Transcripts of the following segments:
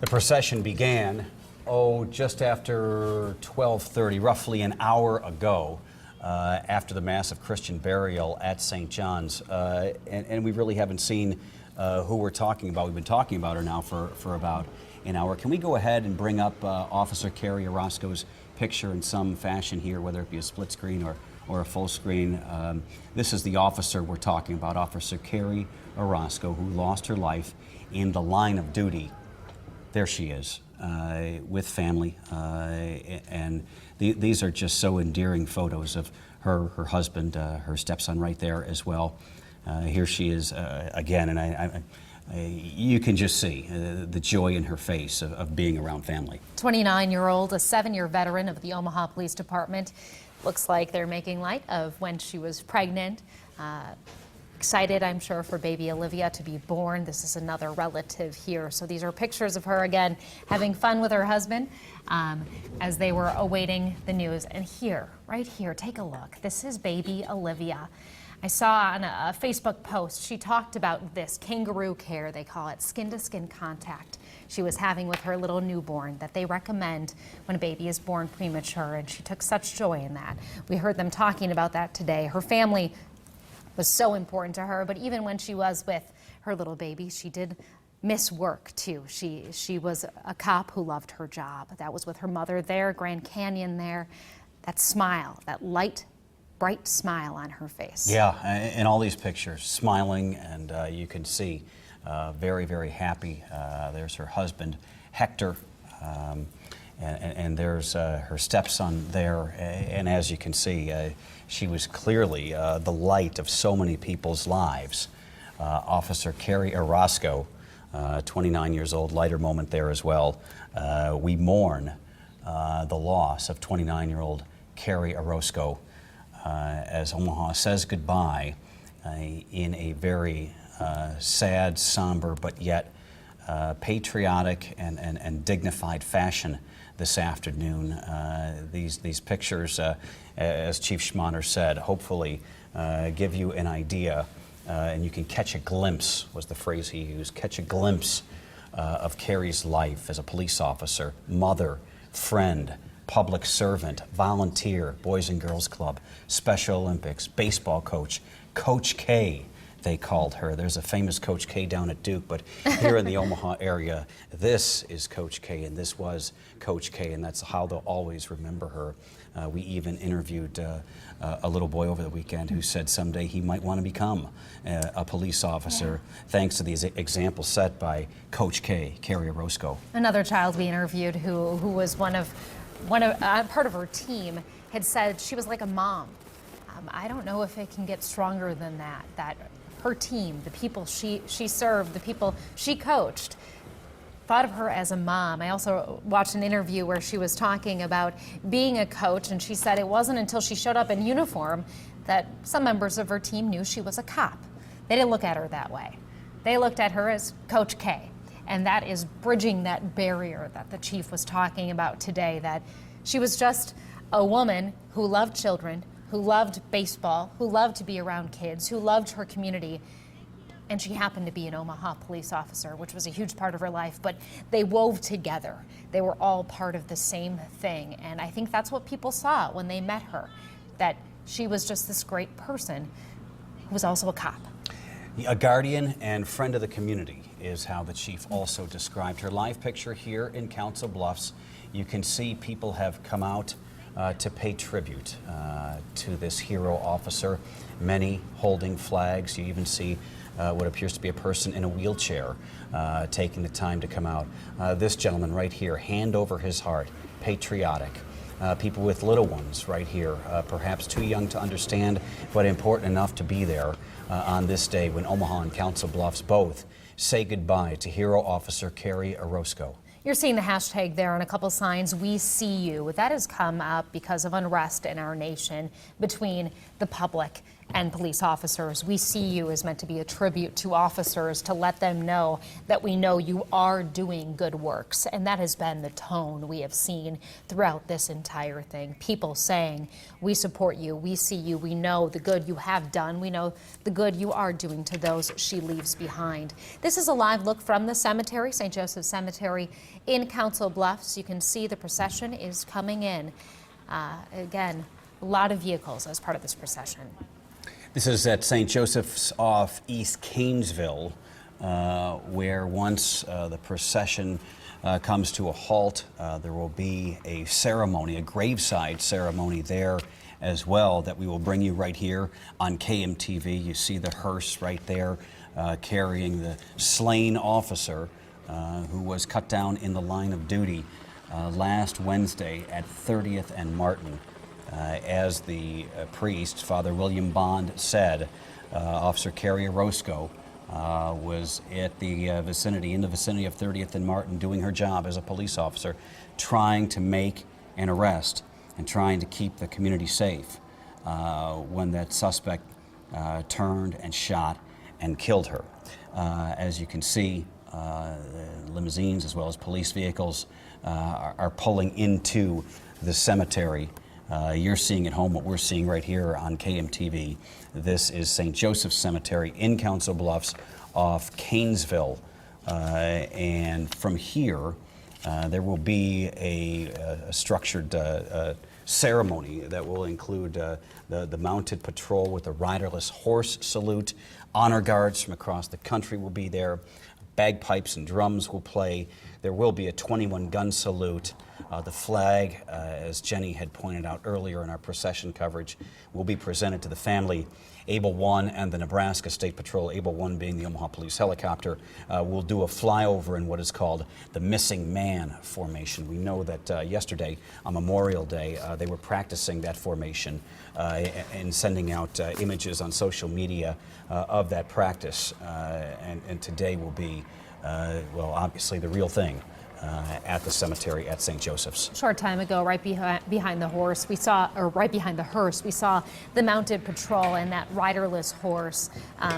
The procession began, just after 12:30, roughly an hour ago, after the massive Christian burial at St. John's. And we really haven't seen who we're talking about. We've been talking about her now for about an hour. Can we go ahead and bring up Officer Kerrie Orozco's picture in some fashion here, whether it be a split screen or a full screen? This is the officer we're talking about, Officer Kerrie Orozco, who lost her life in the line of duty. There she is, with family, and these are just so endearing photos of her husband, her stepson right there as well. Here she is again, and you can just see the joy in her face of being around family. 29-year-old, a 7-year veteran of the Omaha Police Department. Looks like they're making light of when she was pregnant. Excited, I'm sure, for baby Olivia to be born. This is another relative here. So these are pictures of her, again, having fun with her husband as they were awaiting the news. And here, right here, take a look. This is baby Olivia. I saw on a Facebook post, she talked about this kangaroo care, they call it, skin-to-skin contact she was having with her little newborn that they recommend when a baby is born premature, and she took such joy in that. We heard them talking about that today. Her family was so important to her, but even when she was with her little baby, she did miss work too. She was a cop who loved her job. That was with her mother there, Grand Canyon there. That smile, that light, bright smile on her face. Yeah, in all these pictures, smiling, and you can see very, very happy. There's her husband, Hector, and there's her stepson there, and as you can see, she was clearly the light of so many people's lives. Officer Kerrie Orozco, 29 years old, lighter moment there as well. We mourn the loss of 29-year-old Kerrie Orozco as Omaha says goodbye in a very sad, somber, but yet patriotic and dignified fashion this afternoon. These pictures, as Chief Schmaner said, hopefully give you an idea, and you can catch a glimpse, was the phrase he used, catch a glimpse of Kerrie's life as a police officer, mother, friend, public servant, volunteer, Boys and Girls Club, Special Olympics, baseball coach, Coach K, they called her. There's a famous Coach K down at Duke, but here in the Omaha area, this is Coach K, and this was Coach K, and that's how they'll always remember her. We even interviewed a little boy over the weekend who said someday he might want to become a police officer, thanks to these examples set by Coach K, Kerrie Orozco. Another child we interviewed who was part of her team had said she was like a mom. I don't know if it can get stronger than that her team, the people she served, the people she coached, thought of her as a mom. I also watched an interview where she was talking about being a coach, and she said it wasn't until she showed up in uniform that some members of her team knew she was a cop. They didn't look at her that way. They looked at her as Coach K, and that is bridging that barrier that the chief was talking about today, that she was just a woman who loved children, who loved baseball, who loved to be around kids, who loved her community, and she happened to be an Omaha police officer, which was a huge part of her life, but they wove together. They were all part of the same thing, and I think that's what people saw when they met her, that she was just this great person who was also a cop. A guardian and friend of the community is how the chief also described her. Live picture here in Council Bluffs. You can see people have come out to pay tribute to this hero officer, many holding flags. You even see what appears to be a person in a wheelchair taking the time to come out. This gentleman right here, hand over his heart, patriotic. People with little ones right here, perhaps too young to understand, but important enough to be there on this day when Omaha and Council Bluffs both say goodbye to hero officer Kerrie Orozco. You're seeing the hashtag there on a couple signs, "We see you." That has come up because of unrest in our nation between the public and police officers. We See You is meant to be a tribute to officers, to let them know that we know you are doing good works. And that has been the tone we have seen throughout this entire thing. People saying, we support you, we see you, we know the good you have done, we know the good you are doing to those she leaves behind. This is a live look from the cemetery, St. Joseph Cemetery in Council Bluffs. You can see the procession is coming in. Again, a lot of vehicles as part of this procession. This is at St. Joseph's off East Canesville, where once the procession comes to a halt, there will be a ceremony, a graveside ceremony there as well, that we will bring you right here on KMTV. You see the hearse right there carrying the slain officer who was cut down in the line of duty last Wednesday at 30th and Martin. As the priest, Father William Bond, said, Officer Kerrie Orozco was at the in the vicinity of 30th and Martin, doing her job as a police officer, trying to make an arrest and trying to keep the community safe when that suspect turned and shot and killed her. As you can see, limousines as well as police vehicles are pulling into the cemetery. You're seeing at home what we're seeing right here on KMTV. This is St. Joseph's Cemetery in Council Bluffs off Canesville. And from here, there will be a structured ceremony that will include the mounted patrol with a riderless horse salute. Honor guards from across the country will be there. Bagpipes and drums will play. There will be a 21-gun salute. The flag, as Jenny had pointed out earlier in our procession coverage, will be presented to the family. Able 1 and the Nebraska State Patrol, Able 1 being the Omaha Police helicopter, will do a flyover in what is called the Missing Man formation. We know that yesterday, on Memorial Day, they were practicing that formation and sending out images on social media of that practice. And today will be, well, obviously the real thing. At the cemetery at St. Joseph's. Short time ago, right behind the horse, we saw, or right behind the hearse, we saw the mounted patrol and that riderless horse.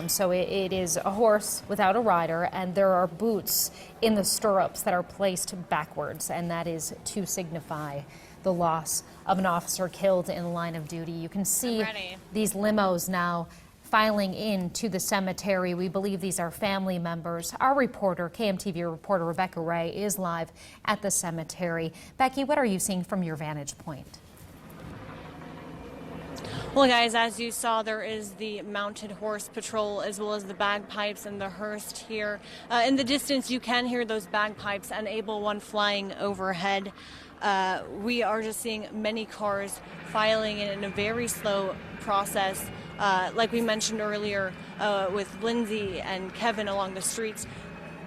So it is a horse without a rider, and there are boots in the stirrups that are placed backwards, and that is to signify the loss of an officer killed in the line of duty. You can see these limos now filing into the cemetery. We believe these are family members. Our reporter, KMTV reporter Rebecca Ray, is live at the cemetery. Becky, what are you seeing from your vantage point? Well, guys, as you saw, there is the mounted horse patrol as well as the bagpipes and the hearse here. In the distance, you can hear those bagpipes and Able 1 flying overhead. We are just seeing many cars filing in a very slow process. Like we mentioned earlier with Lindsay and Kevin along the streets,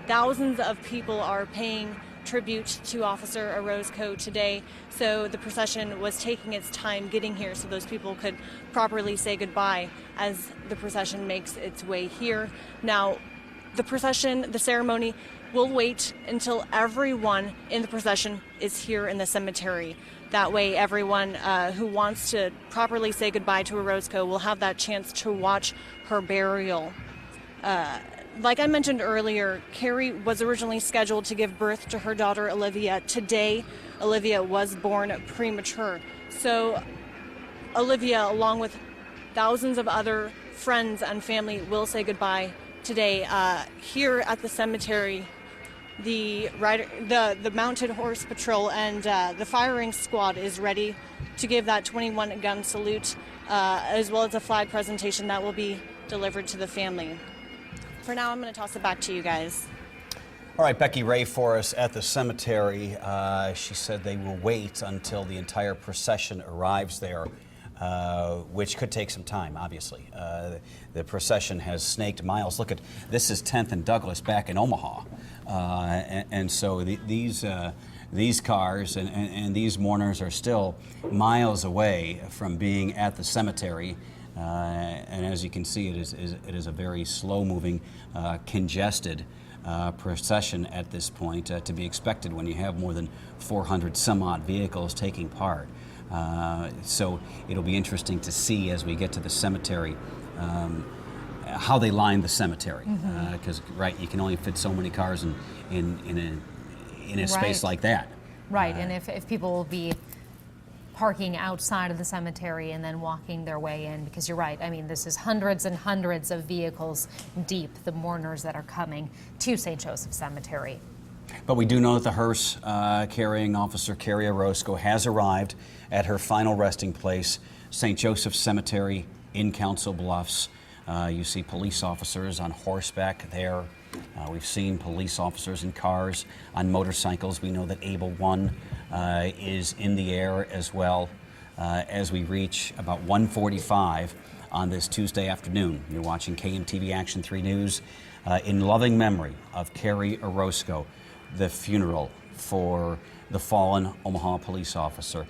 thousands of people are paying tribute to Officer Orozco today. So the procession was taking its time getting here so those people could properly say goodbye as the procession makes its way here. Now, the procession, the ceremony, will wait until everyone in the procession is here in the cemetery. That way, everyone who wants to properly say goodbye to Arasco will have that chance to watch her burial. Like I mentioned earlier, Kerrie was originally scheduled to give birth to her daughter Olivia. Today, Olivia was born premature. So Olivia, along with thousands of other friends and family, will say goodbye today. Here at the cemetery, the mounted horse patrol and the firing squad is ready to give that 21-gun salute, as well as a flag presentation that will be delivered to the family. For now, I'm going to toss it back to you guys. All right, Becky Ray for us at the cemetery. She said they will wait until the entire procession arrives there, which could take some time, obviously. The procession has snaked miles. Look at, this is 10th and Douglas back in Omaha. And so these cars and these mourners are still miles away from being at the cemetery. And as you can see, it is a very slow-moving, congested procession at this point, to be expected when you have more than 400 some odd vehicles taking part. So it'll be interesting to see as we get to the cemetery how they line the cemetery, because right, you can only fit so many cars in a space like that. Right, and if people will be parking outside of the cemetery and then walking their way in, because you're right, I mean, this is hundreds and hundreds of vehicles deep, the mourners that are coming to St. Joseph Cemetery. But we do know that the hearse carrying officer Kerrie Orozco has arrived at her final resting place, St. Joseph Cemetery in Council Bluffs. You see police officers on horseback there. We've seen police officers in cars, on motorcycles. We know that Able 1 is in the air as well as we reach about 1:45 on this Tuesday afternoon. You're watching KMTV Action 3 News in loving memory of Kerrie Orozco, the funeral for the fallen Omaha police officer.